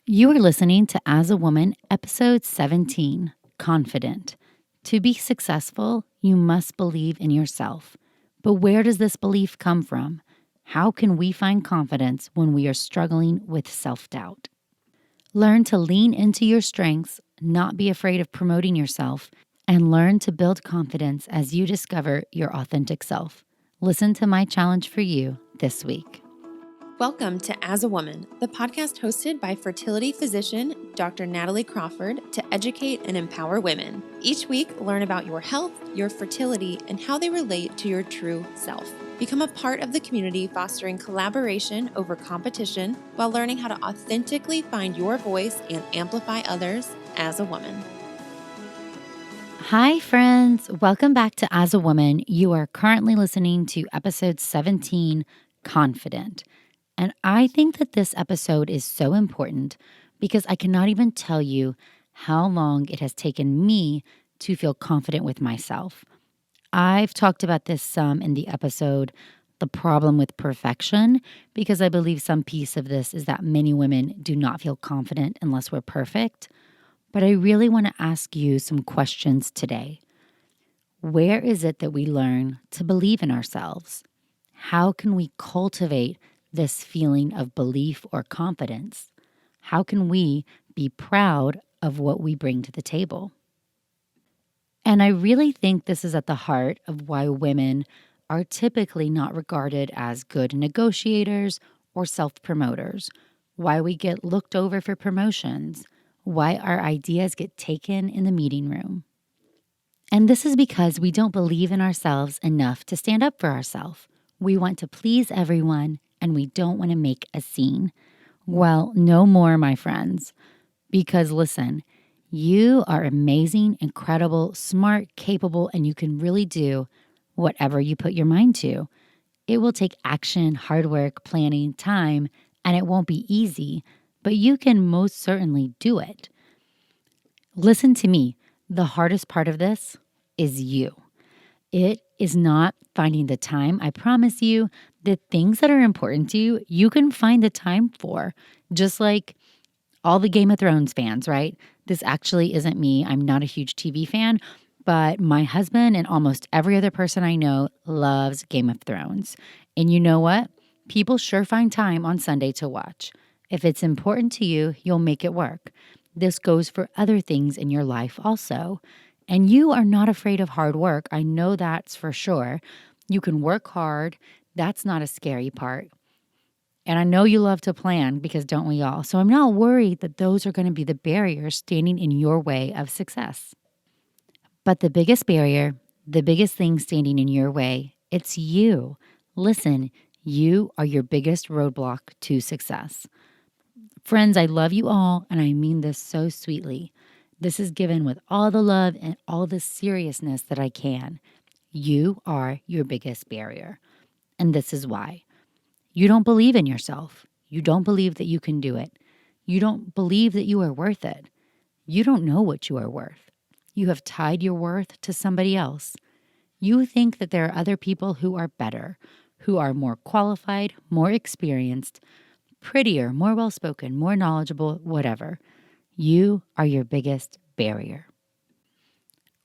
You are listening to As a Woman, episode 17, Confident. To be successful, you must believe in yourself. But where does this belief come from? How can we find confidence when we are struggling with self-doubt? Learn to lean into your strengths, not be afraid of promoting yourself, and learn to build confidence as you discover your authentic self. Listen to my challenge for you this week. Welcome to As a Woman, the podcast hosted by fertility physician Dr. Natalie Crawford to educate and empower women. Each week, learn about your health, your fertility, and how they relate to your true self. Become a part of the community fostering collaboration over competition while learning how to authentically find your voice and amplify others as a woman. Hi, friends. Welcome back to As a Woman. You are currently listening to episode 17, Confident. And I think that this episode is so important because I cannot even tell you how long it has taken me to feel confident with myself. I've talked about this some in the episode, The Problem with Perfection, because I believe some piece of this is that many women do not feel confident unless we're perfect. But I really want to ask you some questions today. Where is it that we learn to believe in ourselves? How can we cultivate this feeling of belief or confidence? How can we be proud of what we bring to the table? And I really think this is at the heart of why women are typically not regarded as good negotiators or self-promoters, why we get looked over for promotions, why our ideas get taken in the meeting room. And this is because we don't believe in ourselves enough to stand up for ourselves. We want to please everyone, and we don't want to make a scene. Well, no more, my friends. Because listen, you are amazing, incredible, smart, capable, and you can really do whatever you put your mind to. It will take action, hard work, planning, time, and it won't be easy, but you can most certainly do it. Listen to me. The hardest part of this is you. It is not finding the time. I promise you, the things that are important to you, you can find the time for. Just like all the Game of Thrones fans, right? This actually isn't me. I'm not a huge TV fan, but my husband and almost every other person I know loves Game of Thrones. And you know what? People sure find time on Sunday to watch. If it's important to you, you'll make it work. This goes for other things in your life also. And you are not afraid of hard work. I know that's for sure. You can work hard. That's not a scary part. And I know you love to plan because don't we all? So I'm not worried that those are going to be the barriers standing in your way of success. But the biggest barrier, the biggest thing standing in your way, it's you. Listen, you are your biggest roadblock to success. Friends, I love you all, and I mean this so sweetly. This is given with all the love and all the seriousness that I can. You are your biggest barrier. And this is why. You don't believe in yourself. You don't believe that you can do it. You don't believe that you are worth it. You don't know what you are worth. You have tied your worth to somebody else. You think that there are other people who are better, who are more qualified, more experienced, prettier, more well-spoken, more knowledgeable, whatever. You are your biggest barrier.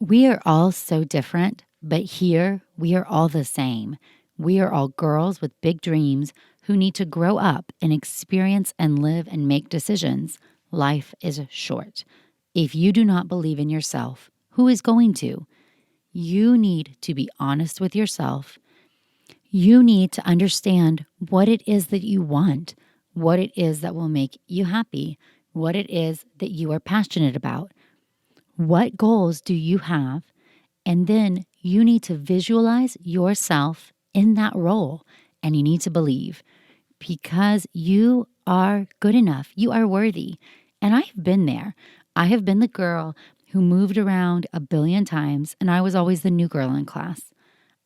We are all so different, but here we are all the same. We are all girls with big dreams who need to grow up and experience and live and make decisions. Life is short. If you do not believe in yourself, who is going to? You need to be honest with yourself. You need to understand what it is that you want, what it is that will make you happy, what it is that you are passionate about. What goals do you have? And then you need to visualize yourself in that role, and you need to believe because you are good enough. You are worthy. And I've been there. I have been the girl who moved around a billion times, and I was always the new girl in class.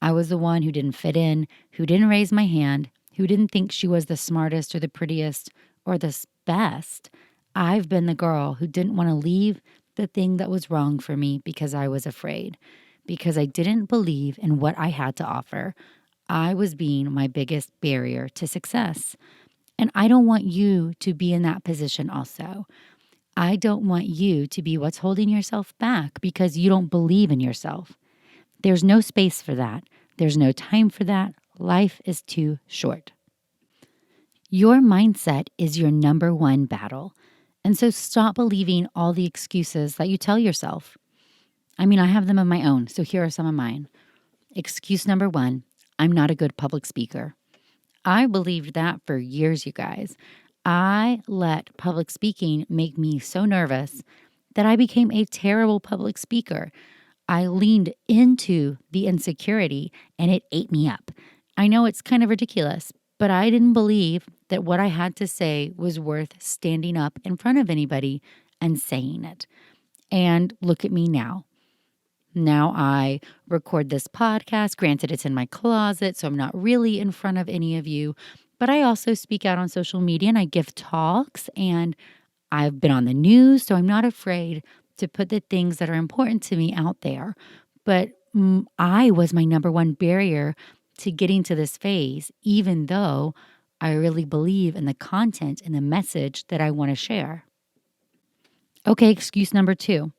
I was the one who didn't fit in, who didn't raise my hand, who didn't think she was the smartest or the prettiest or the best. I've been the girl who didn't want to leave the thing that was wrong for me because I was afraid, because I didn't believe in what I had to offer. I was being my biggest barrier to success. And I don't want you to be in that position also. I don't want you to be what's holding yourself back because you don't believe in yourself. There's no space for that. There's no time for that. Life is too short. Your mindset is your number one battle. And so stop believing all the excuses that you tell yourself. I mean, I have them of my own, so here are some of mine. Excuse number one, I'm not a good public speaker. I believed that for years, you guys. I let public speaking make me so nervous that I became a terrible public speaker. I leaned into the insecurity and it ate me up. I know it's kind of ridiculous, but I didn't believe that what I had to say was worth standing up in front of anybody and saying it. And look at me now. Now I record this podcast. Granted, it's in my closet, so I'm not really in front of any of you. But I also speak out on social media and I give talks and I've been on the news, so I'm not afraid to put the things that are important to me out there. But I was my number one barrier to getting to this phase, even though I really believe in the content and the message that I want to share. Okay, excuse number two.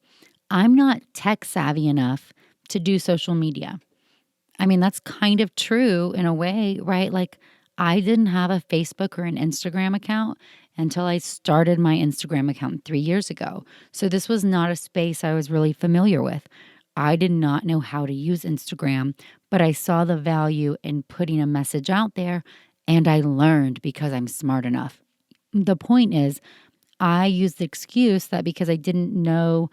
I'm not tech savvy enough to do social media. I mean, that's kind of true in a way, right? Like, I didn't have a Facebook or an Instagram account until I started my Instagram account 3 years ago. So, this was not a space I was really familiar with. I did not know how to use Instagram, but I saw the value in putting a message out there and I learned because I'm smart enough. The point is, I used the excuse that because I didn't know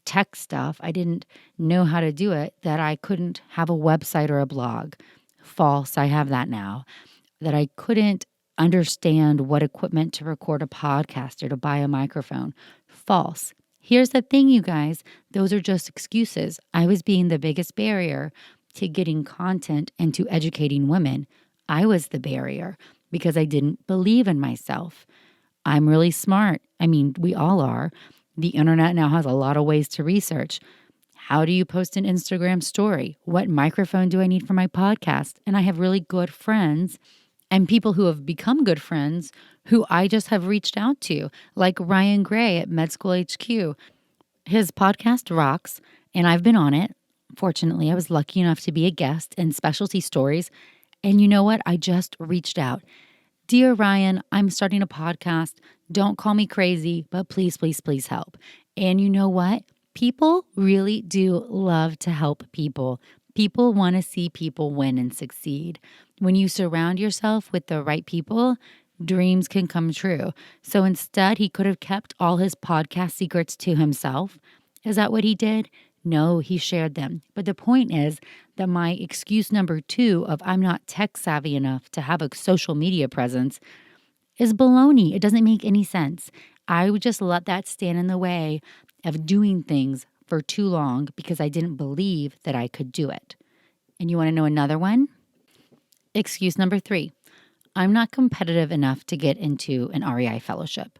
tech stuff, I didn't know how to do it, that I couldn't have a website or a blog. False, I have that now. That I couldn't understand what equipment to record a podcast or to buy a microphone. False. Here's the thing, you guys, those are just excuses. I was being the biggest barrier to getting content and to educating women. I was the barrier because I didn't believe in myself. I'm really smart. I mean, we all are. The internet now has a lot of ways to research. How do you post an Instagram story? What microphone do I need for my podcast? And I have really good friends and people who have become good friends who I just have reached out to, like Ryan Gray at Med School HQ. His podcast rocks, and I've been on it. Fortunately, I was lucky enough to be a guest in Specialty Stories. And you know what? I just reached out. Dear Ryan, I'm starting a podcast. Don't call me crazy, but please, please, please help. And you know what? People really do love to help people. People want to see people win and succeed. When you surround yourself with the right people, dreams can come true. So instead, he could have kept all his podcast secrets to himself. Is that what he did? No, he shared them. But the point is that my excuse number two of I'm not tech savvy enough to have a social media presence is baloney. It doesn't make any sense. I would just let that stand in the way of doing things for too long because I didn't believe that I could do it. And you want to know another one? Excuse number three. I'm not competitive enough to get into an REI fellowship.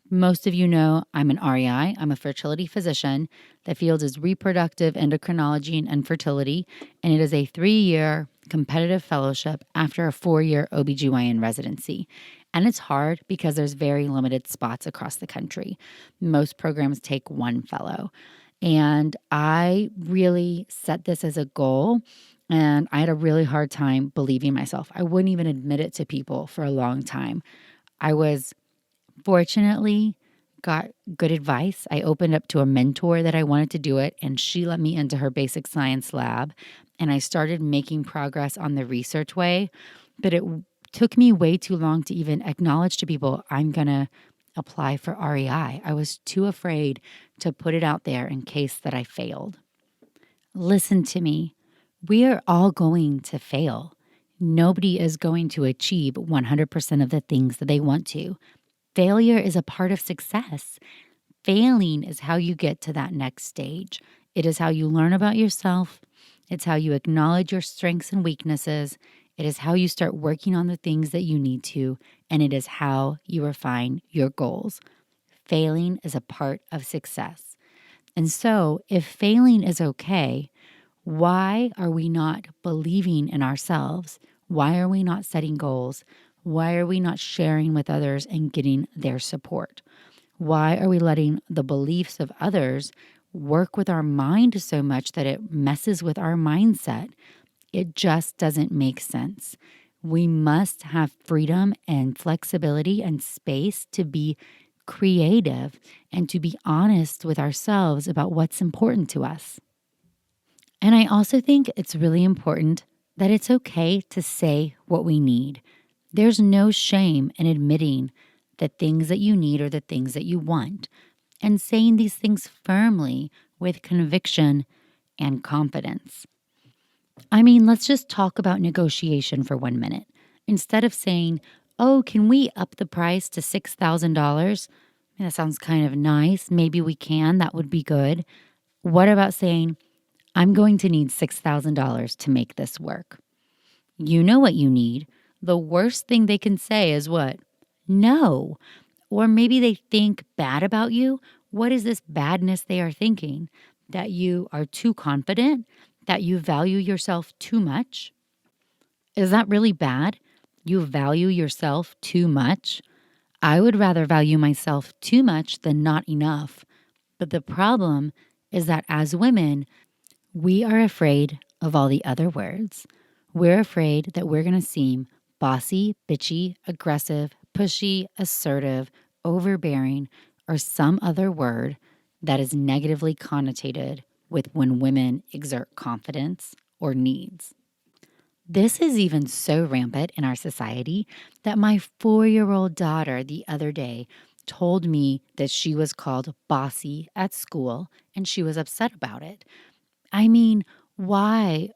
Most of you know I'm an REI. I'm a fertility physician. The field is reproductive endocrinology and infertility, and it is a 3-year competitive fellowship after a 4-year OBGYN residency. And it's hard because there's very limited spots across the country. Most programs take one fellow. And I really set this as a goal, and I had a really hard time believing myself. I wouldn't even admit it to people for a long time. I was fortunately got good advice. I opened up to a mentor that I wanted to do it, and she let me into her basic science lab, and I started making progress on the research way. But it took me way too long to even acknowledge to people I'm going to apply for REI. I was too afraid to put it out there in case that I failed. Listen to me. We are all going to fail. Nobody is going to achieve 100% of the things that they want to. Failure is a part of success. Failing is how you get to that next stage. It is how you learn about yourself. It's how you acknowledge your strengths and weaknesses. It is how you start working on the things that you need to, and it is how you refine your goals. Failing is a part of success. And so, if failing is okay, why are we not believing in ourselves? Why are we not setting goals? Why are we not sharing with others and getting their support? Why are we letting the beliefs of others work with our mind so much that it messes with our mindset? It just doesn't make sense. We must have freedom and flexibility and space to be creative and to be honest with ourselves about what's important to us. And I also think it's really important that it's okay to say what we need. There's no shame in admitting the things that you need or the things that you want, and saying these things firmly with conviction and confidence. I mean, let's just talk about negotiation for 1 minute. Instead of saying, oh, can we up the price to $6,000? That sounds kind of nice. Maybe we can. That would be good. What about saying, I'm going to need $6,000 to make this work? You know what you need. The worst thing they can say is what? No. Or maybe they think bad about you. What is this badness they are thinking? That you are too confident? That you value yourself too much? Is that really bad? You value yourself too much? I would rather value myself too much than not enough. But the problem is that as women, we are afraid of all the other words. We're afraid that we're going to seem bossy, bitchy, aggressive, pushy, assertive, overbearing, or some other word that is negatively connotated with when women exert confidence or needs. This is even so rampant in our society that my 4-year-old daughter the other day told me that she was called bossy at school and she was upset about it. I mean, why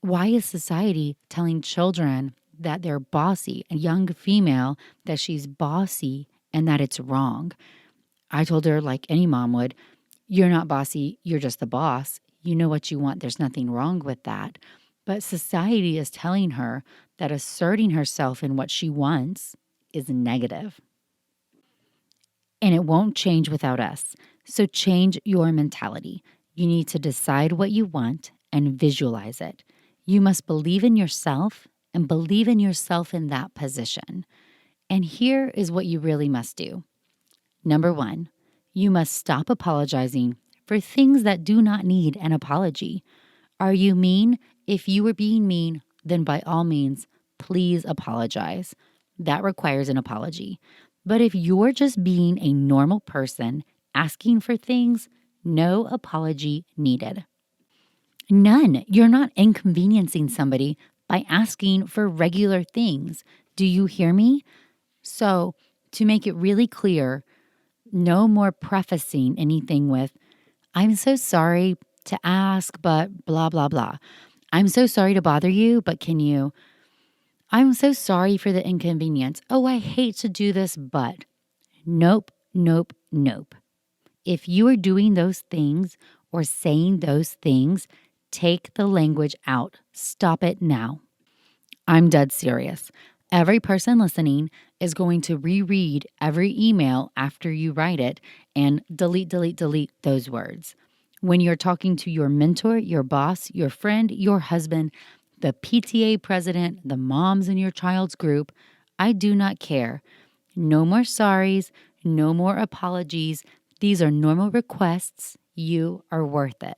is society telling children that they're bossy, a young female, that she's bossy and that it's wrong? I told her, like any mom would, you're not bossy, you're just the boss. You know what you want. There's nothing wrong with that. But society is telling her that asserting herself in what she wants is negative. And it won't change without us. So change your mentality. You need to decide what you want and visualize it. You must believe in yourself and believe in yourself in that position. And here is what you really must do. Number 1, you must stop apologizing for things that do not need an apology. Are you mean? If you were being mean, then by all means, please apologize. That requires an apology. But if you're just being a normal person asking for things, no apology needed. None. You're not inconveniencing somebody by asking for regular things. Do you hear me? So, to make it really clear, no more prefacing anything with, I'm so sorry to ask, but blah, blah, blah. I'm so sorry to bother you, but can you? I'm so sorry for the inconvenience. Oh, I hate to do this, but. Nope, nope, nope. If you are doing those things or saying those things, take the language out. Stop it now. I'm dead serious. Every person listening is going to reread every email after you write it and delete those words. When you're talking to your mentor, your boss, your friend, your husband, the PTA president, the moms in your child's group, I do not care. No more sorries, no more apologies. These are normal requests. You are worth it.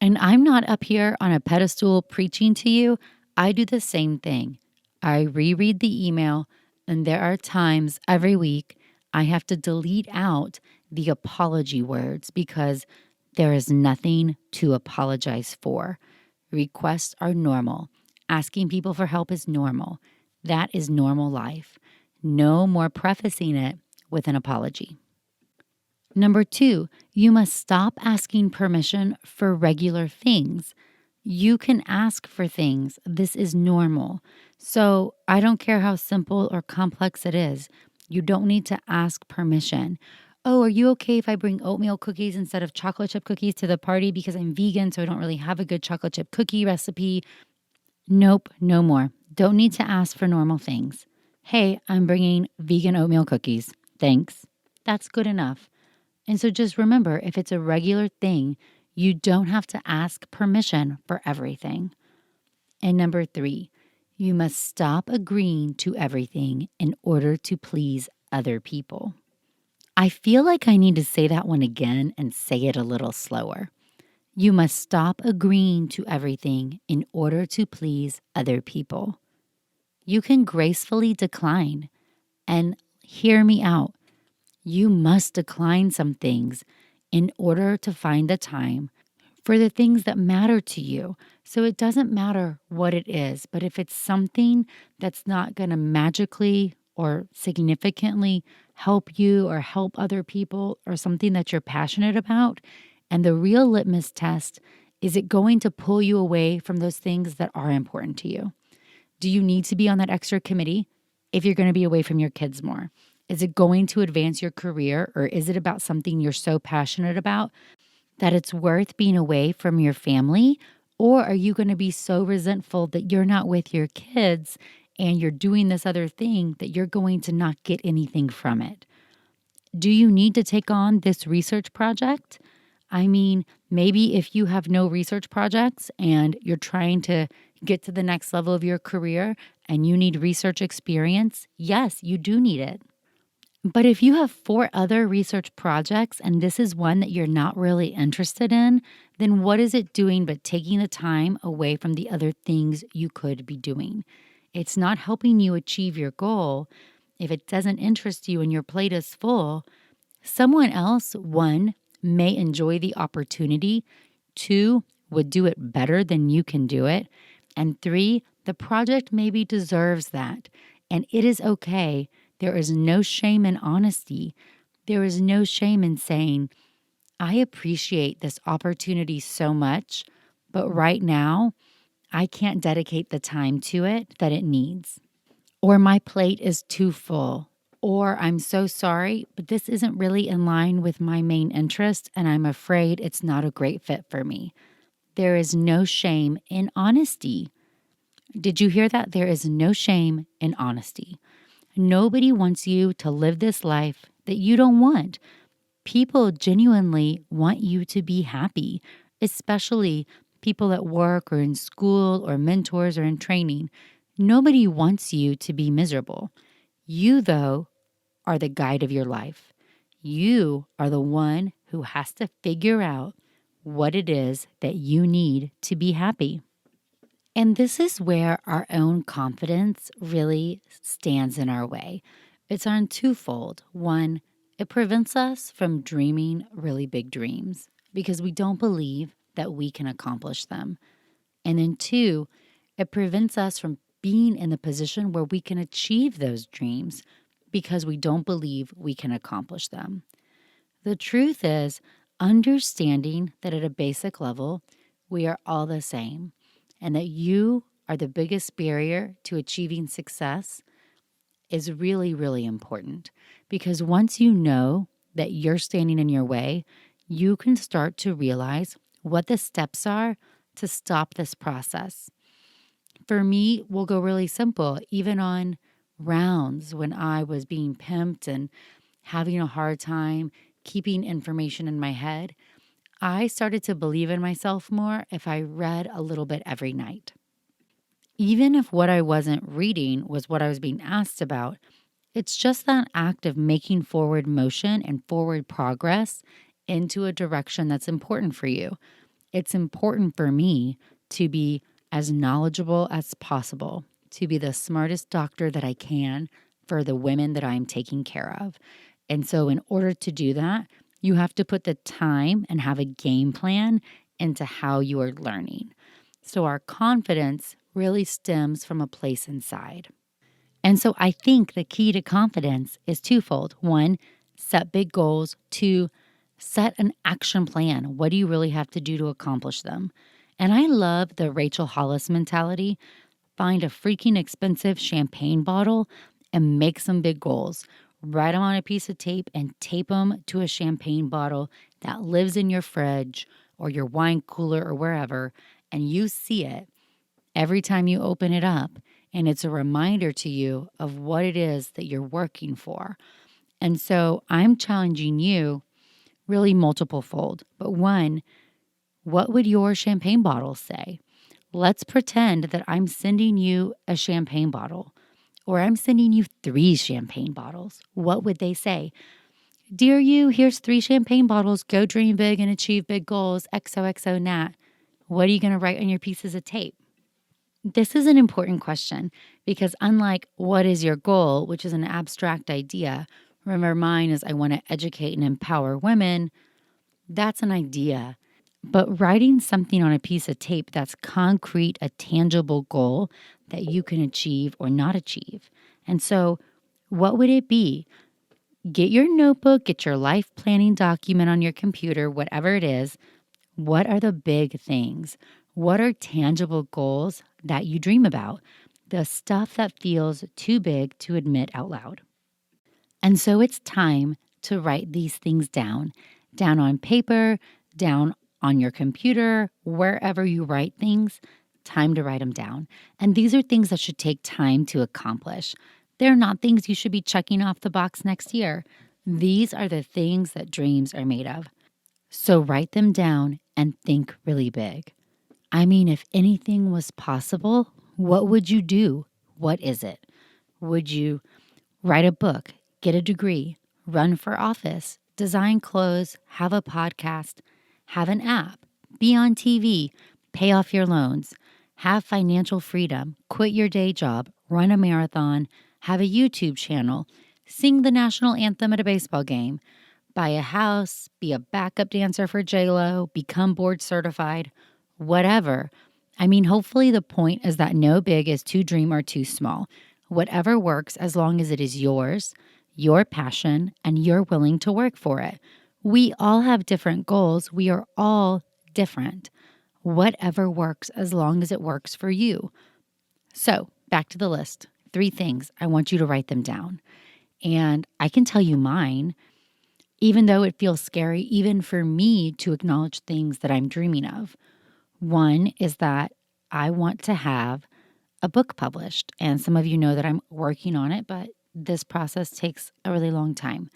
And I'm not up here on a pedestal preaching to you. I do the same thing. I reread the email, and there are times every week I have to delete out the apology words because there is nothing to apologize for. Requests are normal. Asking people for help is normal. That is normal life. No more prefacing it with an apology. Number 2, you must stop asking permission for regular things. You can ask for things. This is normal. So I don't care how simple or complex it is. You don't need to ask permission. Oh, are you okay if I bring oatmeal cookies instead of chocolate chip cookies to the party because I'm vegan, so I don't really have a good chocolate chip cookie recipe? Nope, no more. Don't need to ask for normal things. Hey, I'm bringing vegan oatmeal cookies. Thanks. That's good enough. And so just remember, if it's a regular thing, you don't have to ask permission for everything. And number 3, You must stop agreeing to everything in order to please other people. I feel like I need to say that one again and say it a little slower. You must stop agreeing to everything in order to please other people. You can gracefully decline, and hear me out. You must decline some things in order to find the time for the things that matter to you. So it doesn't matter what it is, but if it's something that's not going to magically or significantly help you or help other people or something that you're passionate about, and the real litmus test is it going to pull you away from those things that are important to you? Do you need to be on that extra committee if you're going to be away from your kids more? Is it going to advance your career, or is it about something you're so passionate about that it's worth being away from your family? Or are you going to be so resentful that you're not with your kids and you're doing this other thing that you're going to not get anything from it? Do you need to take on this research project? I mean, maybe if you have no research projects and you're trying to get to the next level of your career and you need research experience, yes, you do need it. But if you have 4 other research projects and this is one that you're not really interested in, then what is it doing but taking the time away from the other things you could be doing? It's not helping you achieve your goal. If it doesn't interest you and your plate is full, someone else, 1, may enjoy the opportunity, 2, would do it better than you can do it, and 3, the project maybe deserves that. And it is okay. There is no shame in honesty. There is no shame in saying, I appreciate this opportunity so much, but right now, I can't dedicate the time to it that it needs. Or my plate is too full. Or I'm so sorry, but this isn't really in line with my main interest, and I'm afraid it's not a great fit for me. There is no shame in honesty. Did you hear that? There is no shame in honesty. Nobody wants you to live this life that you don't want. People genuinely want you to be happy, especially people at work or in school or mentors or in training. Nobody wants you to be miserable. You, though, are the guide of your life. You are the one who has to figure out what it is that you need to be happy. And this is where our own confidence really stands in our way. It's on twofold. 1, it prevents us from dreaming really big dreams because we don't believe that we can accomplish them. And then 2, it prevents us from being in the position where we can achieve those dreams because we don't believe we can accomplish them. The truth is, understanding that at a basic level, we are all the same and that you are the biggest barrier to achieving success is really, really important. Because once you know that you're standing in your way, you can start to realize what the steps are to stop this process. For me, we'll go really simple. Even on rounds when I was being pimped and having a hard time keeping information in my head, I started to believe in myself more if I read a little bit every night. Even if what I wasn't reading was what I was being asked about, it's just that act of making forward motion and forward progress into a direction that's important for you. It's important for me to be as knowledgeable as possible, to be the smartest doctor that I can for the women that I'm taking care of. And so, in order to do that, you have to put the time and have a game plan into how you are learning. So, our confidence really stems from a place inside. And so, I think the key to confidence is twofold. 1, set big goals. 2, set an action plan. What do you really have to do to accomplish them? And I love the Rachel Hollis mentality. Find a freaking expensive champagne bottle and make some big goals. Write them on a piece of tape and tape them to a champagne bottle that lives in your fridge or your wine cooler or wherever, and you see it every time you open it up. And it's a reminder to you of what it is that you're working for. And so I'm challenging you really multiple fold. But 1, what would your champagne bottle say? Let's pretend that I'm sending you a champagne bottle, or I'm sending you 3 champagne bottles. What would they say? Dear you, here's 3 champagne bottles. Go dream big and achieve big goals. XOXO Nat. What are you going to write on your pieces of tape? This is an important question because unlike what is your goal, which is an abstract idea, remember mine is I want to educate and empower women. That's an idea. But writing something on a piece of tape that's concrete, a tangible goal that you can achieve or not achieve. And so, what would it be? Get your notebook, get your life planning document on your computer, whatever it is. What are the big things? What are tangible goals that you dream about? The stuff that feels too big to admit out loud. And so it's time to write these things down on paper, down on your computer, wherever you write things, time to write them down. And these are things that should take time to accomplish. They're not things you should be checking off the box next year. These are the things that dreams are made of. So write them down and think really big. I mean, if anything was possible, what would you do? What is it? Would you write a book, get a degree, run for office, design clothes, have a podcast, have an app, be on TV, pay off your loans, have financial freedom, quit your day job, run a marathon, have a YouTube channel, sing the national anthem at a baseball game, buy a house, be a backup dancer for J-Lo, become board certified, whatever. I mean, hopefully the point is that no big is too dream or too small. Whatever works as long as it is yours, your passion, and you're willing to work for it. We all have different goals. We are all different. Whatever works as long as it works for you. So back to the list. 3 things. I want you to write them down. And I can tell you mine, even though it feels scary, even for me to acknowledge things that I'm dreaming of. One is that I want to have a book published. And some of you know that I'm working on it, but this process takes a really long time.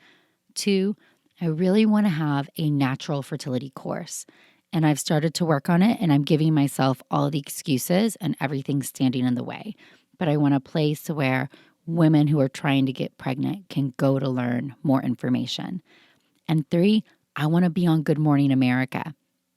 2, I really want to have a natural fertility course. And I've started to work on it, and I'm giving myself all the excuses and everything standing in the way. But I want a place where women who are trying to get pregnant can go to learn more information. And 3, I want to be on Good Morning America.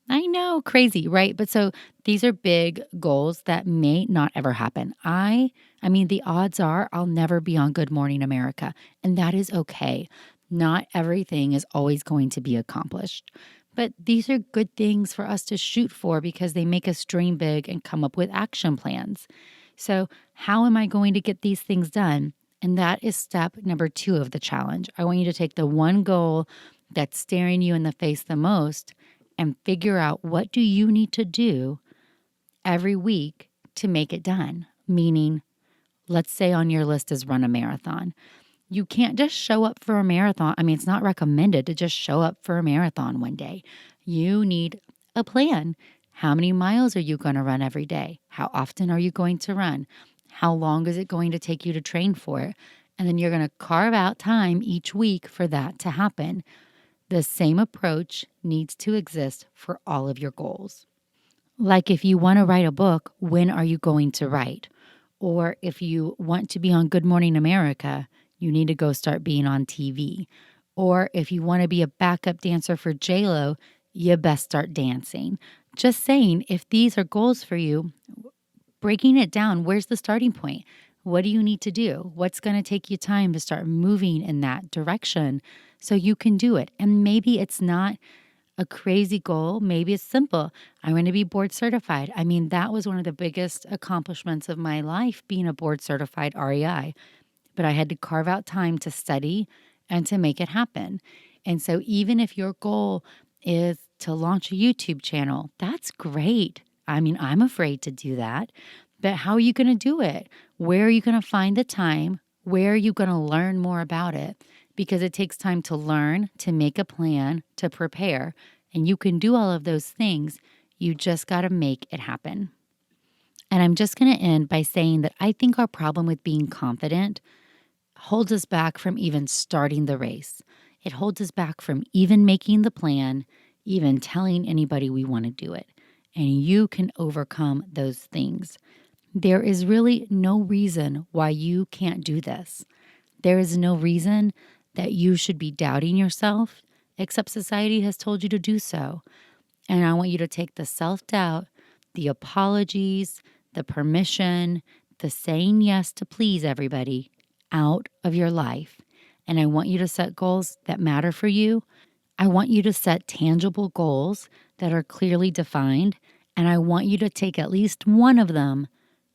I know, crazy, right? But so these are big goals that may not ever happen. I mean, the odds are I'll never be on Good Morning America, and that is okay. Not everything is always going to be accomplished. But these are good things for us to shoot for because they make us dream big and come up with action plans. So how am I going to get these things done? And that is step number 2 of the challenge. I want you to take the one goal that's staring you in the face the most and figure out what do you need to do every week to make it done. Meaning, let's say on your list is run a marathon. You can't just show up for a marathon. I mean, it's not recommended to just show up for a marathon one day. You need a plan. How many miles are you going to run every day? How often are you going to run? How long is it going to take you to train for it? And then you're going to carve out time each week for that to happen. The same approach needs to exist for all of your goals. Like if you want to write a book, when are you going to write? Or if you want to be on Good Morning America, you need to go start being on TV. Or if you want to be a backup dancer for J-Lo, you best start dancing. Just saying, if these are goals for you, breaking it down, where's the starting point? What do you need to do? What's going to take you time to start moving in that direction so you can do it? And maybe it's not a crazy goal. Maybe it's simple. I want to be board certified. I mean, that was one of the biggest accomplishments of my life, being a board certified REI. But I had to carve out time to study and to make it happen. And so even if your goal is to launch a YouTube channel, that's great. I mean, I'm afraid to do that. But how are you going to do it? Where are you going to find the time? Where are you going to learn more about it? Because it takes time to learn, to make a plan, to prepare. And you can do all of those things. You just got to make it happen. And I'm just going to end by saying that I think our problem with being confident holds us back from even starting the race. It holds us back from even making the plan, even telling anybody we want to do it. and you can overcome those things. There is really no reason why you can't do this. There is no reason that you should be doubting yourself, except society has told you to do so. And I want you to take the self-doubt, the apologies, the permission, the saying yes to please everybody out of your life. And I want you to set goals that matter for you. I want you to set tangible goals that are clearly defined. And I want you to take at least one of them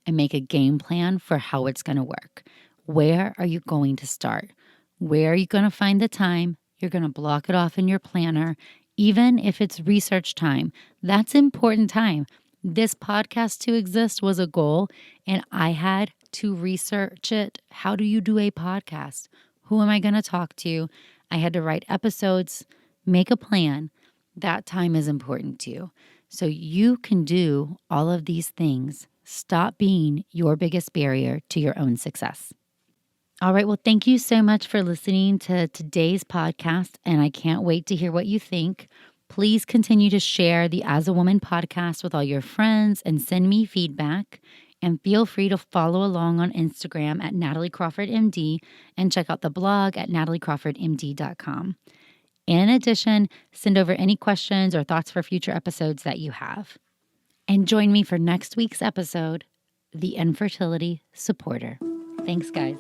and make a game plan for how it's going to work. Where are you going to start? Where are you going to find the time? You're going to block it off in your planner, even if it's research time. That's important time. This podcast to exist was a goal, and I had to research it. How do you do a podcast? Who am I going to talk to? I had to write episodes, make a plan. That time is important too. So you can do all of these things. Stop being your biggest barrier to your own success. All right. Well, thank you so much for listening to today's podcast, and I can't wait to hear what you think. Please continue to share the As a Woman podcast with all your friends and send me feedback. And feel free to follow along on Instagram at nataliecrawfordmd and check out the blog at nataliecrawfordmd.com. In addition, send over any questions or thoughts for future episodes that you have. And join me for next week's episode, The Infertility Supporter. Thanks, guys.